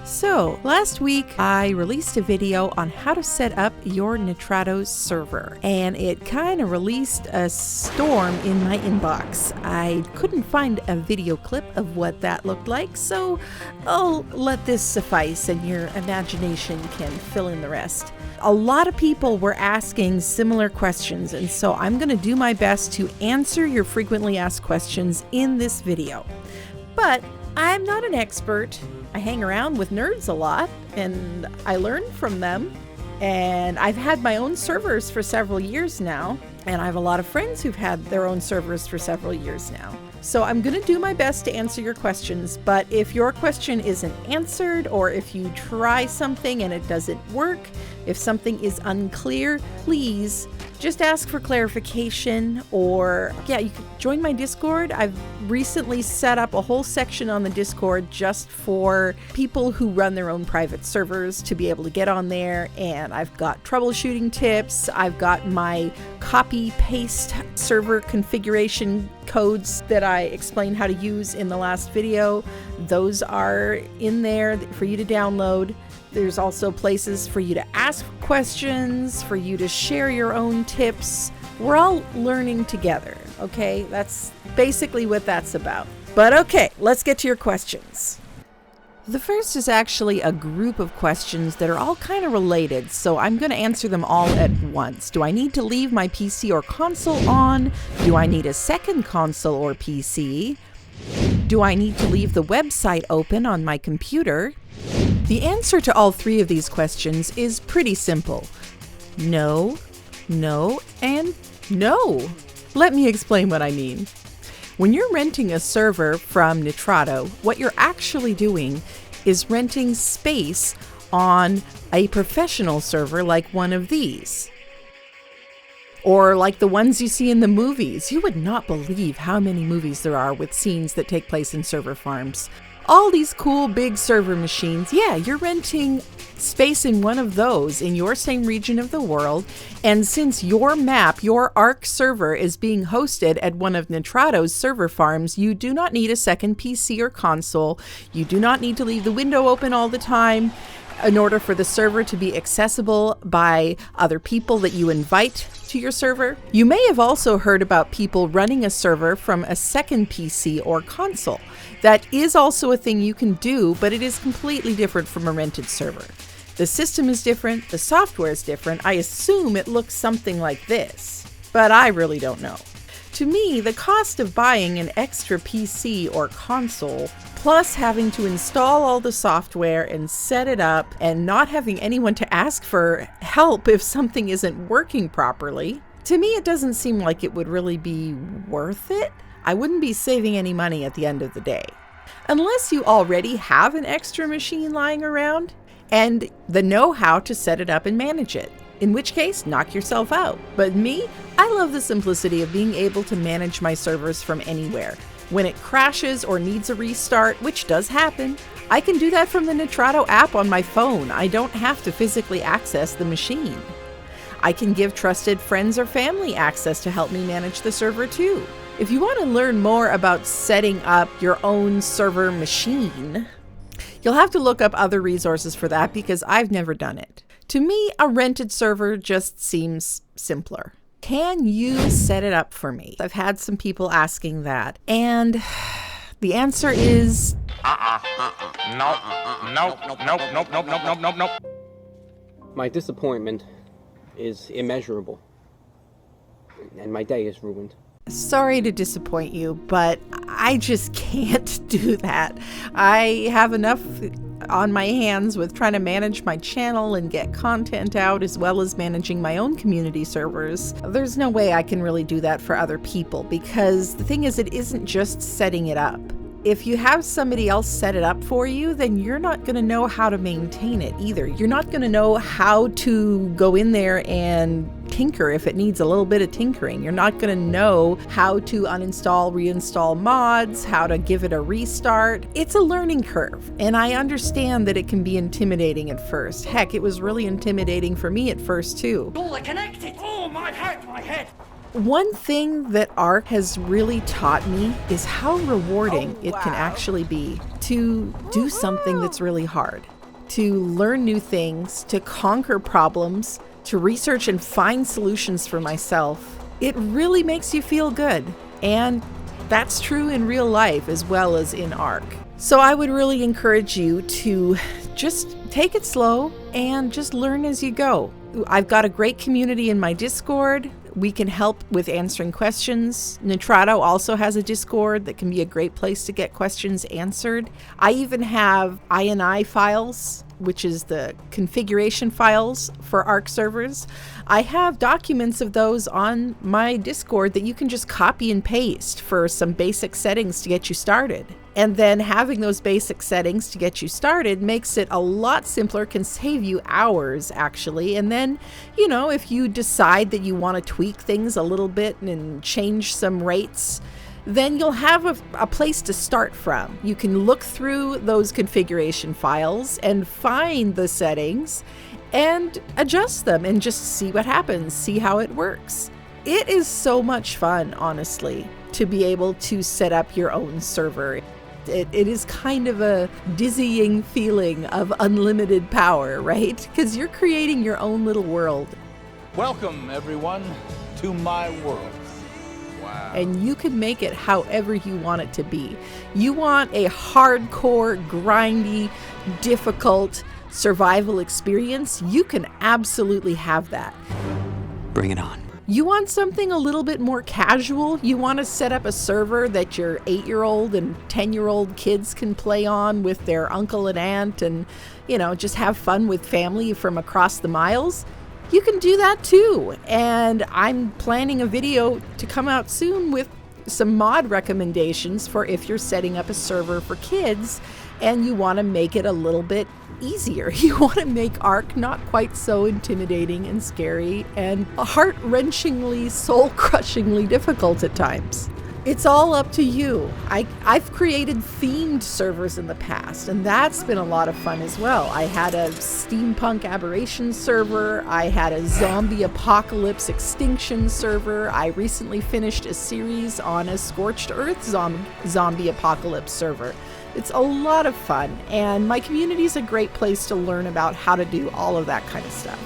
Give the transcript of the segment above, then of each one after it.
So, last week I released a video on how to set up your Nitrado server, and it kind of released a storm in my inbox. I couldn't find a video clip of what that looked like, so I'll let this suffice and your imagination can fill in the rest. A lot of people were asking similar questions, and so I'm going to do my best to answer your frequently asked questions in this video. But I'm not an expert. I hang around with nerds a lot and I learn from them. And I've had my own servers for several years now. And I have a lot of friends who've had their own servers for several years now. So I'm going to do my best to answer your questions. But if your question isn't answered, or if you try something and it doesn't work, if something is unclear, please just ask for clarification, or you can join my Discord. I've recently set up a whole section on the Discord just for people who run their own private servers to be able to get on there, and I've got troubleshooting tips. I've got my copy-paste server configuration codes that I explained how to use in the last video. Those are in there for you to download. There's also places for you to ask questions, for you to share your own tips. We're all learning together, okay? That's basically what that's about. But okay, let's get to your questions. The first is actually a group of questions that are all kind of related, so I'm going to answer them all at once. Do I need to leave my PC or console on? Do I need a second console or PC? Do I need to leave the website open on my computer? The answer to all three of these questions is pretty simple. No, no, and no. Let me explain what I mean. When you're renting a server from Nitrado, what you're actually doing is renting space on a professional server like one of these. Or like the ones you see in the movies. You would not believe how many movies there are with scenes that take place in server farms. All these cool big server machines, you're renting space in one of those in your same region of the world. And since your map, your ARC server, is being hosted at one of Nitrado's server farms, you do not need a second PC or console. You do not need to leave the window open all the time in order for the server to be accessible by other people that you invite to your server. You may have also heard about people running a server from a second PC or console. That is also a thing you can do, but it is completely different from a rented server. The system is different, the software is different. I assume it looks something like this, but I really don't know. To me, the cost of buying an extra PC or console, plus having to install all the software and set it up and not having anyone to ask for help if something isn't working properly, to me it doesn't seem like it would really be worth it. I wouldn't be saving any money at the end of the day. Unless you already have an extra machine lying around and the know-how to set it up and manage it. In which case, knock yourself out. But me, I love the simplicity of being able to manage my servers from anywhere. When it crashes or needs a restart, which does happen, I can do that from the Nitrado app on my phone. I don't have to physically access the machine. I can give trusted friends or family access to help me manage the server too. If you want to learn more about setting up your own server machine, you'll have to look up other resources for that because I've never done it. To me, a rented server just seems simpler. Can you set it up for me? I've had some people asking that, and the answer is No. My disappointment is immeasurable, and my day is ruined. sorry to disappoint you, but I just can't do that. I have enough on my hands with trying to manage my channel and get content out, as well as managing my own community servers. There's no way I can really do that for other people, because the thing is, it isn't just setting it up. If you have somebody else set it up for you, then you're not going to know how to maintain it either. You're not going to know how to go in there and tinker if it needs a little bit of tinkering. You're not going to know how to uninstall, reinstall mods, how to give it a restart. It's a learning curve, and I understand that it can be intimidating at first. Heck, it was really intimidating for me at first too. Oh, they're connected! Oh, my head! One thing that ARC has really taught me is how rewarding it can actually be to do something that's really hard. to learn new things, to conquer problems, to research and find solutions for myself. It really makes you feel good. And that's true in real life as well as in ARC. So I would really encourage you to just take it slow and just learn as you go. I've got a great community in my Discord. We can help with answering questions. Nitrado also has a Discord that can be a great place to get questions answered. I even have INI files, which is the configuration files for ARC servers. I have documents of those on my Discord that you can just copy and paste for some basic settings to get you started. And then having those basic settings to get you started makes it a lot simpler, can save you hours actually. And then, if you decide that you want to tweak things a little bit and change some rates, then you'll have a place to start from. You can look through those configuration files and find the settings and adjust them and just see what happens, see how it works. It is so much fun, honestly, to be able to set up your own server. It is kind of a dizzying feeling of unlimited power, right? Because you're creating your own little world. Welcome, everyone, to my world. Wow. And you can make it however you want it to be. You want a hardcore, grindy, difficult survival experience? You can absolutely have that. Bring it on. You want something a little bit more casual? You want to set up a server that your 8-year-old and 10-year-old kids can play on with their uncle and aunt and, just have fun with family from across the miles? You can do that too. And I'm planning a video to come out soon with some mod recommendations for if you're setting up a server for kids and you want to make it a little bit easier. You want to make ARC not quite so intimidating and scary and heart-wrenchingly, soul-crushingly difficult at times. It's all up to you. I've created themed servers in the past, and that's been a lot of fun as well. I had a steampunk aberration server. I had a zombie apocalypse extinction server. I recently finished a series on a scorched earth zombie apocalypse server. It's a lot of fun, and my community is a great place to learn about how to do all of that kind of stuff.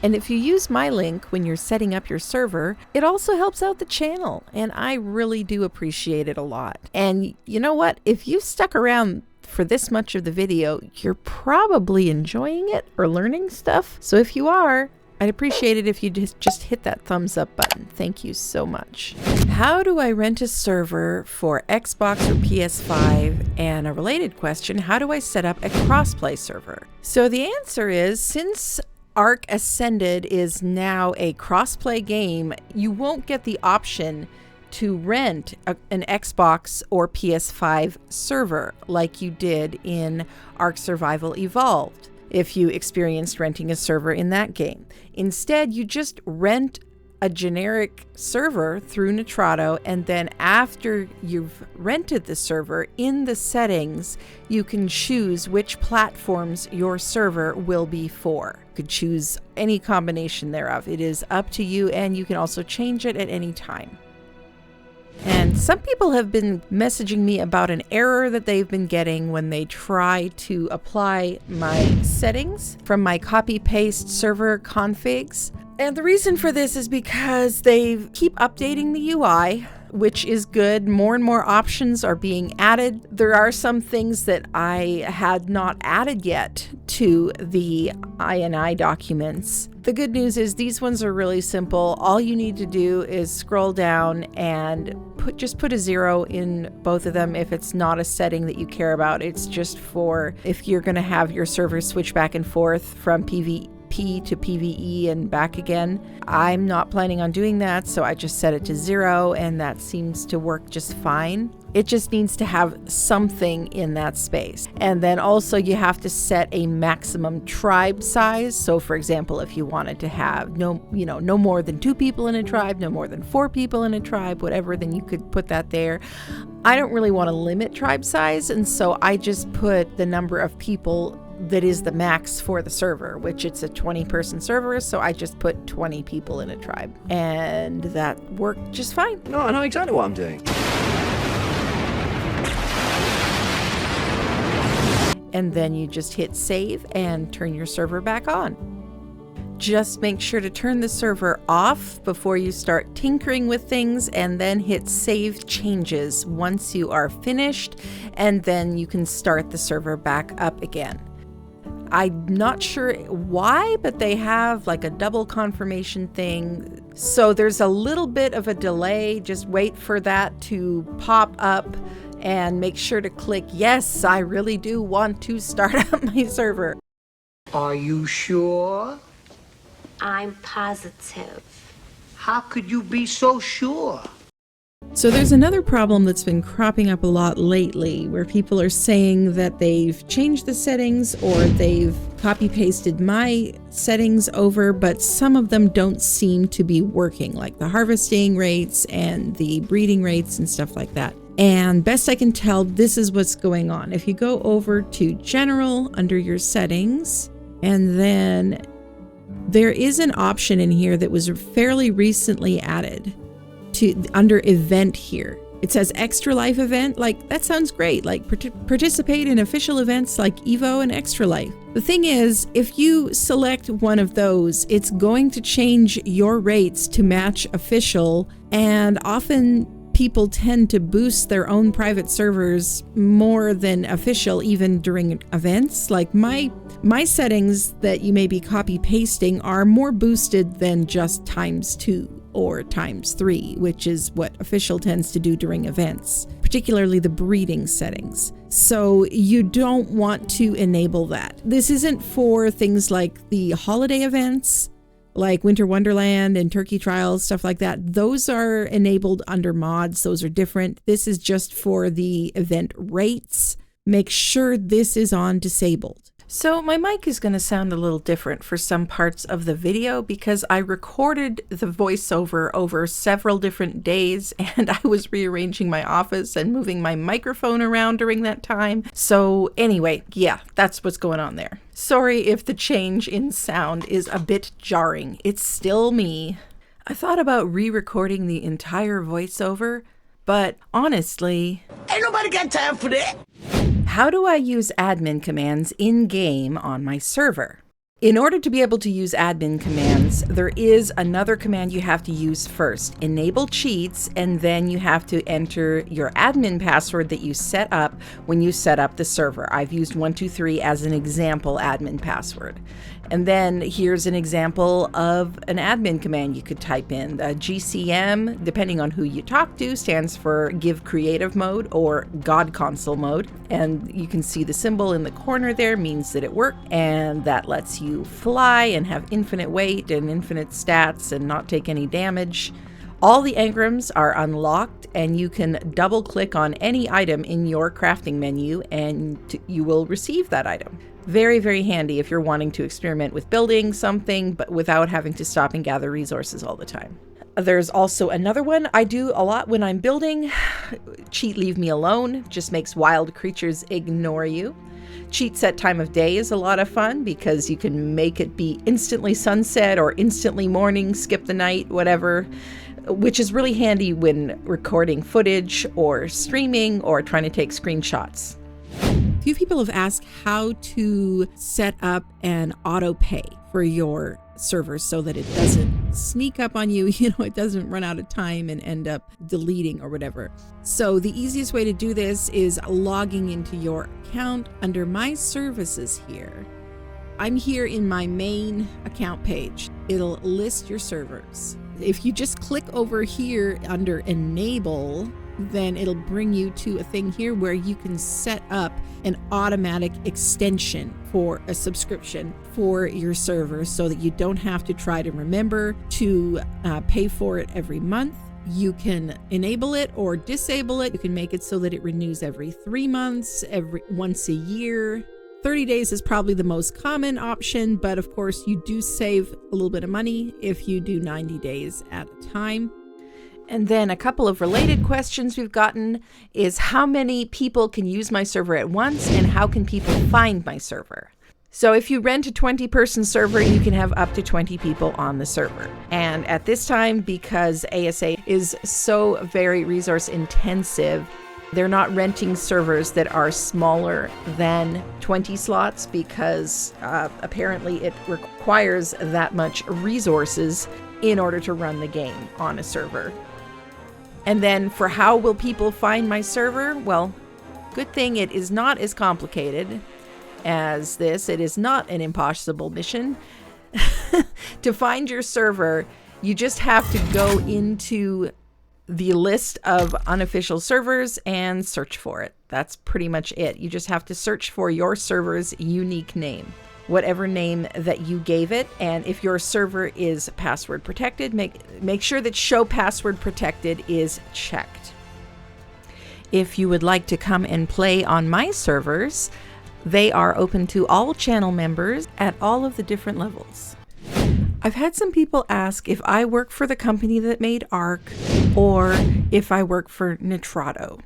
And if you use my link when you're setting up your server, it also helps out the channel, and I really do appreciate it a lot. And you know what? If you stuck around for this much of the video, you're probably enjoying it or learning stuff. So if you are, I'd appreciate it if you just hit that thumbs up button. Thank you so much. How do I rent a server for Xbox or PS5? And a related question, how do I set up a crossplay server? So the answer is, since ARC Ascended is now a crossplay game, you won't get the option to rent an Xbox or PS5 server like you did in ARC Survival Evolved if you experienced renting a server in that game. Instead, you just rent a generic server through Nitrado, and then after you've rented the server, in the settings, you can choose which platforms your server will be for. You could choose any combination thereof. It is up to you, and you can also change it at any time. And some people have been messaging me about an error that they've been getting when they try to apply my settings from my copy-paste server configs. And the reason for this is because they keep updating the UI, which is good. More and more options are being added. There are some things that I had not added yet to the INI documents. The good news is these ones are really simple. All you need to do is scroll down and just put a 0 in both of them if it's not a setting that you care about. It's just for if you're going to have your server switch back and forth from PvP to PvE and back again. I'm not planning on doing that, so I just set it to 0, and that seems to work just fine. It just needs to have something in that space. And then also you have to set a maximum tribe size. So for example, if you wanted to have no more than 2 people in a tribe, no more than 4 people in a tribe, whatever, then you could put that there. I don't really want to limit tribe size, and so I just put the number of people that is the max for the server, which it's a 20-person server, so I just put 20 people in a tribe, and that worked just fine. No, I know exactly what I'm doing. and then you just hit save and turn your server back on. Just make sure to turn the server off before you start tinkering with things, and then hit save changes once you are finished, and then you can start the server back up again. I'm not sure why, but they have like a double confirmation thing. So there's a little bit of a delay. Just wait for that to pop up and make sure to click, yes, I really do want to start up my server. Are you sure? I'm positive. How could you be so sure? So there's another problem that's been cropping up a lot lately where people are saying that they've changed the settings or they've copy pasted my settings over, but some of them don't seem to be working, like the harvesting rates and the breeding rates and stuff like that. And best I can tell, this is what's going on. If you go over to General under your settings, and then there is an option in here that was fairly recently added to under event here. It says extra life event. Like, that sounds great. Like participate in official events like Evo and Extra Life. The thing is, if you select one of those, it's going to change your rates to match official, and often people tend to boost their own private servers more than official, even during events. Like my settings that you may be copy pasting are more boosted than just ×2 or ×3, which is what official tends to do during events, particularly the breeding settings. So you don't want to enable that. This isn't for things like the holiday events, like Winter Wonderland and Turkey Trials, stuff like that. Those are enabled under mods. Those are different. This is just for the event rates. Make sure this is on disabled. So my mic is going to sound a little different for some parts of the video because I recorded the voiceover over several different days, and I was rearranging my office and moving my microphone around during that time. So anyway, yeah, that's what's going on there. Sorry if the change in sound is a bit jarring. It's still me. I thought about re-recording the entire voiceover, but honestly, Ain't nobody got time for that. how do I use admin commands in-game on my server? In order to be able to use admin commands, there is another command you have to use first. Enable cheats, and then you have to enter your admin password that you set up when you set up the server. I've used 123 as an example admin password. And then here's an example of an admin command you could type in. GCM, depending on who you talk to, stands for Give Creative Mode or God Console Mode. And you can see the symbol in the corner there means that it worked, and that lets you fly and have infinite weight and infinite stats and not take any damage. All the engrams are unlocked, and you can double click on any item in your crafting menu and you will receive that item. Very, very handy if you're wanting to experiment with building something, but without having to stop and gather resources all the time. There's also another one I do a lot when I'm building. Cheat Leave Me Alone just makes wild creatures ignore you. Cheat Set Time of Day is a lot of fun because you can make it be instantly sunset or instantly morning, skip the night, whatever, which is really handy when recording footage or streaming or trying to take screenshots. A few people have asked how to set up an autopay for your server so that it doesn't sneak up on you, it doesn't run out of time and end up deleting or whatever. So the easiest way to do this is logging into your account under My Services here. I'm here in my main account page. It'll list your servers. If you just click over here under Enable, then it'll bring you to a thing here where you can set up an automatic extension for a subscription for your server so that you don't have to try to remember to pay for it every month. You can enable it or disable it. You can make it so that it renews every 3 months, once a year. 30 days is probably the most common option, but of course you do save a little bit of money if you do 90 days at a time. And then a couple of related questions we've gotten is how many people can use my server at once and how can people find my server? So if you rent a 20-person server, you can have up to 20 people on the server. And at this time, because ASA is so very resource intensive, They're not renting servers that are smaller than 20 slots because apparently it requires that much resources in order to run the game on a server. And then for how will people find my server? Well, good thing it is not as complicated as this. It is not an impossible mission. To find your server, you just have to go into the list of unofficial servers and search for it. That's pretty much it. You just have to search for your server's unique name, whatever name that you gave it. And if your server is password protected, make sure that show password protected is checked. If you would like to come and play on my servers, they are open to all channel members at all of the different levels. I've had some people ask if I work for the company that made Ark or if I work for Nitrado.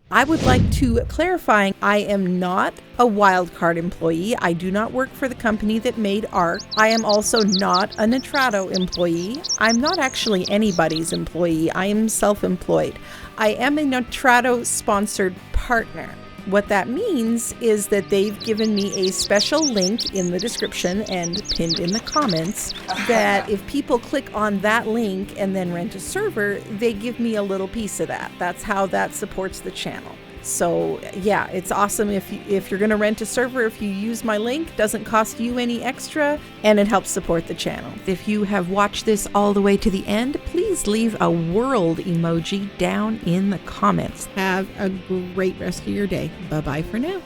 I would like to clarify, I am not a wildcard employee. I do not work for the company that made Ark. I am also not a Nitrado employee. I'm not actually anybody's employee. I am self-employed. I am a Nitrado sponsored partner. What that means is that they've given me a special link in the description and pinned in the comments that if people click on that link and then rent a server, they give me a little piece of that. That's how that supports the channel. So yeah, it's awesome if you're going to rent a server, if you use my link, doesn't cost you any extra, and it helps support the channel. If you have watched this all the way to the end, please leave a world emoji down in the comments. Have a great rest of your day. Bye-bye for now.